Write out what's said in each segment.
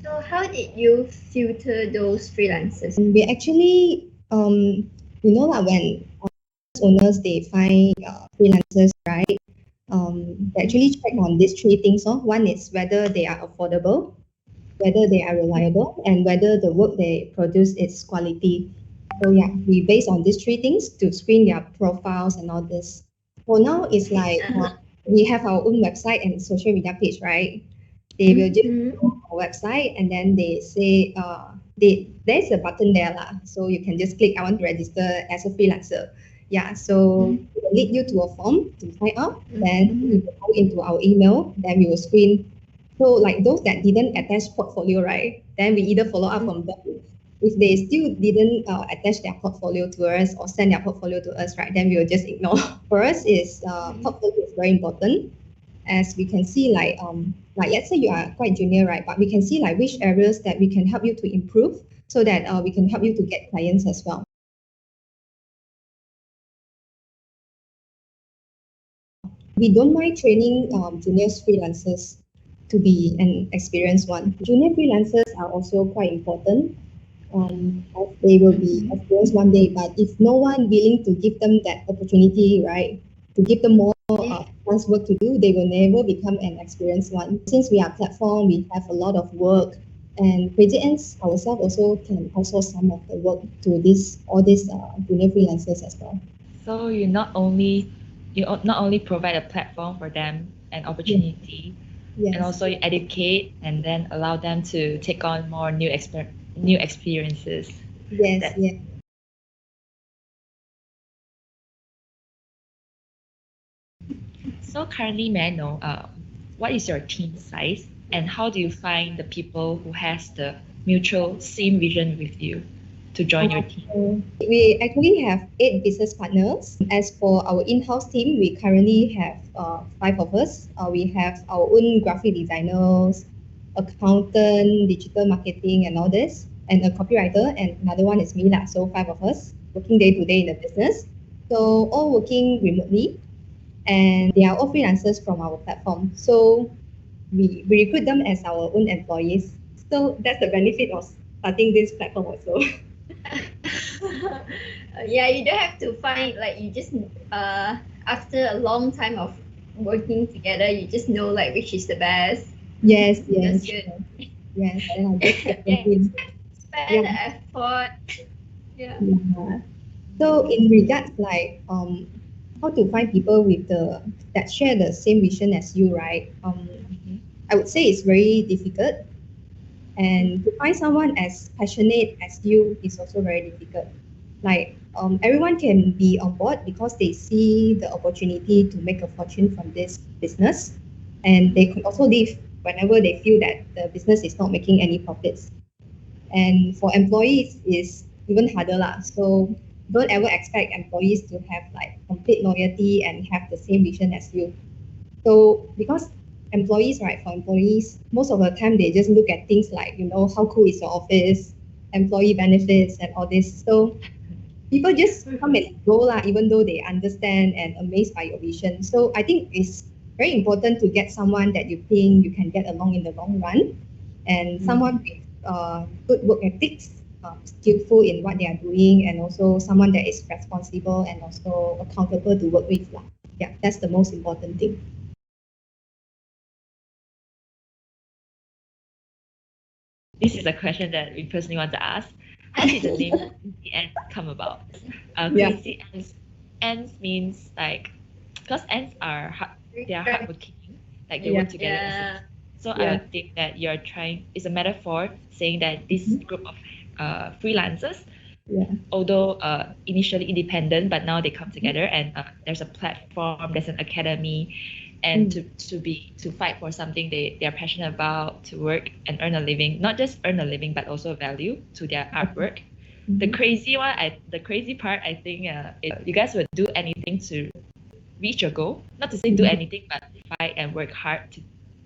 So how did you filter those freelancers? We actually, when owners they find freelancers, right? They actually check on these three things. So one is whether they are affordable, whether they are reliable, and whether the work they produce is quality. So yeah, we base on these three things to screen their profiles and all this. For now, it's like we have our own website and social media page, right? They will just go to our website and then they say there's a button there lah. So you can just click I want to register as a freelancer. Yeah, so it will lead you to a form to sign up. Then you will go into our email. Then we will screen. So like those that didn't attach portfolio, right? Then we either follow up from them. If they still didn't attach their portfolio to us or send their portfolio to us, right? Then we will just ignore. For us, is portfolio is very important, as we can see like let's say you are quite junior, right? But we can see like which areas that we can help you to improve so that we can help you to get clients as well. We don't mind training junior freelancers to be an experienced one. Junior freelancers are also quite important. As they will be experienced one day, but if no one willing to give them that opportunity, right, to give them more advanced work to do, they will never become an experienced one. Since we are a platform, we have a lot of work, and CrazyAnts ourselves also can outsource some of the work to all these junior freelancers as well. So you not only provide a platform for them, an opportunity, Yes. and also you educate and then allow them to take on more new experiences. Yes, That- yes. So currently, may I know what is your team size and how do you find the people who has the mutual same vision with you to join your team? We actually have 8 business partners. As for our in-house team, we currently have 5 of us. We have our own graphic designers, accountant, digital marketing, and all this, and a copywriter, and another one is me lah. So 5 of us working day to day in the business. So all working remotely, and they are all freelancers from our platform. So we recruit them as our own employees. So that's the benefit of starting this platform also. Yeah, you don't have to find like you just after a long time of working together, you just know like which is the best. Yes, That's yes, good. yes. And I just get them Yeah. in. Spend the effort. Yeah. Yeah. So in regards like how to find people with that share the same vision as you, right? I would say it's very difficult, and to find someone as passionate as you is also very difficult. Like everyone can be on board because they see the opportunity to make a fortune from this business, and they could also leave whenever they feel that the business is not making any profits. And for employees is even harder lah. So don't ever expect employees to have like complete loyalty and have the same vision as you. So because employees, right, for employees, most of the time they just look at things like, how cool is your office, employee benefits and all this. So people just come and go lah, even though they understand and amazed by your vision. So I think it's very important to get someone that you think you can get along in the long run, and someone with good work ethics, skillful in what they are doing, and also someone that is responsible and also accountable to work with lah. Yeah, that's the most important thing. This is a question that we personally want to ask. How did the name CrazyAnts come about? CrazyAnts, ants means like, because ants are they are hardworking, like they work together. Yeah. So I would think that you're trying, it's a metaphor saying that this group of freelancers, although initially independent, but now they come together and there's a platform, there's an academy, and to fight for something they are passionate about, to work and earn a living, not just earn a living, but also value to their artwork. The crazy part, I think, is you guys would do anything to reach your goal. Not to say do anything, but fight and work hard,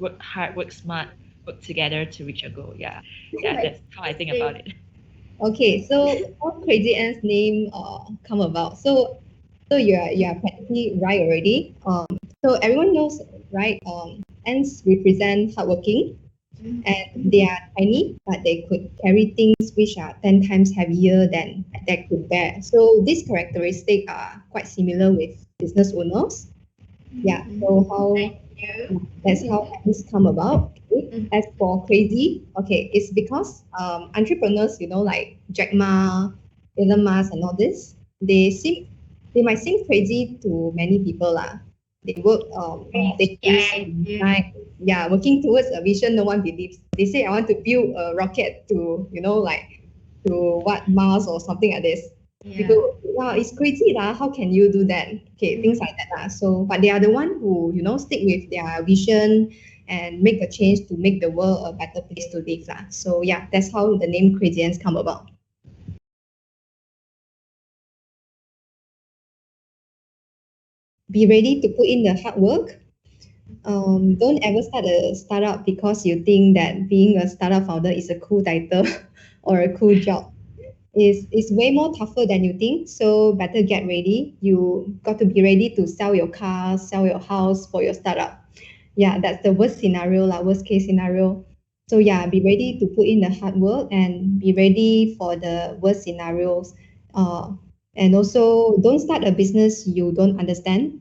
work smart work together to reach a goal. Yeah, that's how I think about it. Okay, so how Crazy Ants name come about? So you are practically right already. So everyone knows, right? Ants represent hardworking, and they are tiny, but they could carry things which are 10 times heavier than they could bear. So these characteristics are quite similar with business owners. Yeah. So Thank you. that's how ants come about. Okay. As for crazy, okay, it's because entrepreneurs, like Jack Ma, Elon Musk, and all this, they might seem crazy to many people lah. They work they Yeah, use I do. like yeah, working towards a vision no one believes. They say I want to build a rocket to like to what Mars or something like this. Yeah. People, wow, it's crazy lah. How can you do that? Okay, things like that lah. So, but they are the one who stick with their vision and make a change to make the world a better place to live lah. So yeah, that's how the name CrazyAnts come about. Be ready to put in the hard work. Don't ever start a startup because you think that being a startup founder is a cool title or a cool job. Is way more tougher than you think. So better get ready. You got to be ready to sell your car, sell your house for your startup. Yeah, that's the worst scenario, like worst case scenario. So yeah, be ready to put in the hard work and be ready for the worst scenarios. And also don't start a business you don't understand.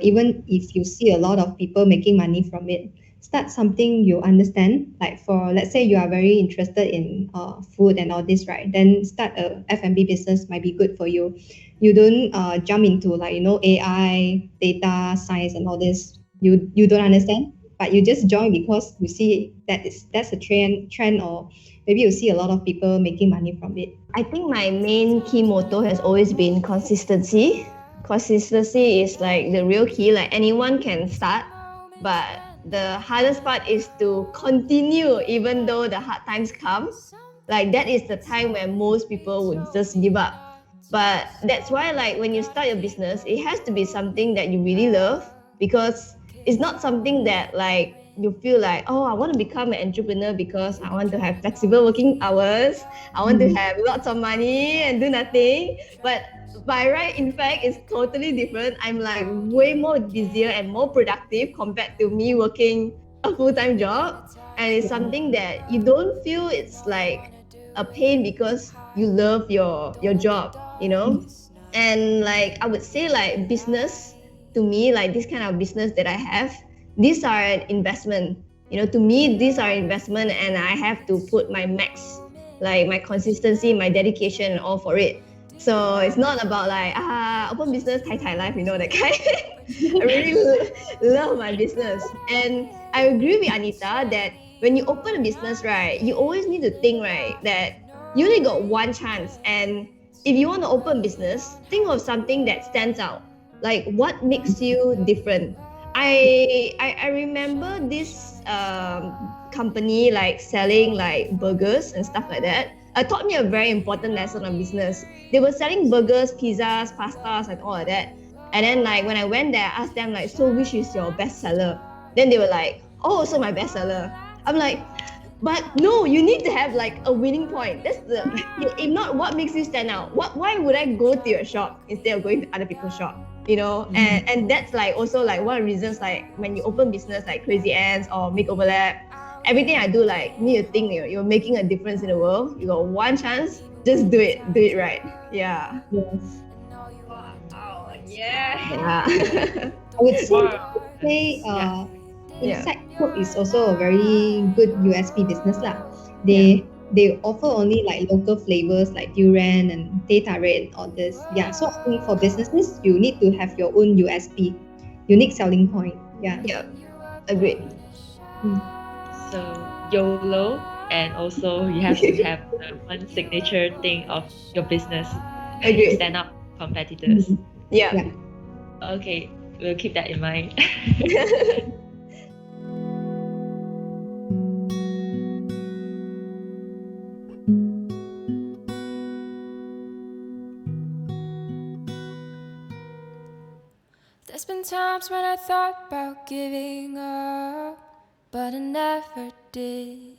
Even if you see a lot of people making money from it, start something you understand. Like for let's say you are very interested in food and all this, right? Then start a F&B business might be good for you. You don't jump into like AI, data science, and all this. You don't understand, but you just join because you see that's a trend, or maybe you see a lot of people making money from it. I think my main key motto has always been consistency. Consistency is like the real key. Like anyone can start, but the hardest part is to continue even though the hard times come. Like that is the time where most people would just give up. But that's why like when you start your business, it has to be something that you really love, because it's not something that like you feel like, oh, I want to become an entrepreneur because I want to have flexible working hours, I want to have lots of money and do nothing. But by right, in fact, it's totally different. I'm like way more busier and more productive compared to me working a full-time job. And it's something that you don't feel it's like a pain because you love your job, And like I would say like business to me, like this kind of business that I have, these are an investment. To me, these are investment, and I have to put my max, like my consistency, my dedication, and all for it. So it's not about like open business, tai life, that kind. I really love my business, and I agree with Anita that when you open a business, right, you always need to think, right, that you only got one chance, and if you want to open business, think of something that stands out. Like what makes you different. I remember this company like selling like burgers and stuff like that. It taught me a very important lesson on business. They were selling burgers, pizzas, pastas, and all of that. And then like when I went there, I asked them like, so which is your best seller? Then they were like, oh, so my best seller. I'm like, but no, you need to have like a winning point. That's if not, what makes you stand out? Why would I go to your shop instead of going to other people's shop? And that's like also like one of the reasons like when you open business like CrazyAnts or Makeoverlab, everything I do like need to think you're making a difference in the world. You got one chance, just do it right. Yeah. Yes. Wow. Yeah. Yeah. I would Wow. say Yeah. inside cook is also a very good USP business lah. They offer only like local flavors like durian and teh tarik and all this. Yeah, so I think for businesses you need to have your own USP, unique selling point. Yeah. Yeah. Agreed. So YOLO, and also you have to have the one signature thing of your business to Agreed. stand up competitors. Yeah. Yeah. Okay, we'll keep that in mind. There's been times when I thought about giving up, but I never did.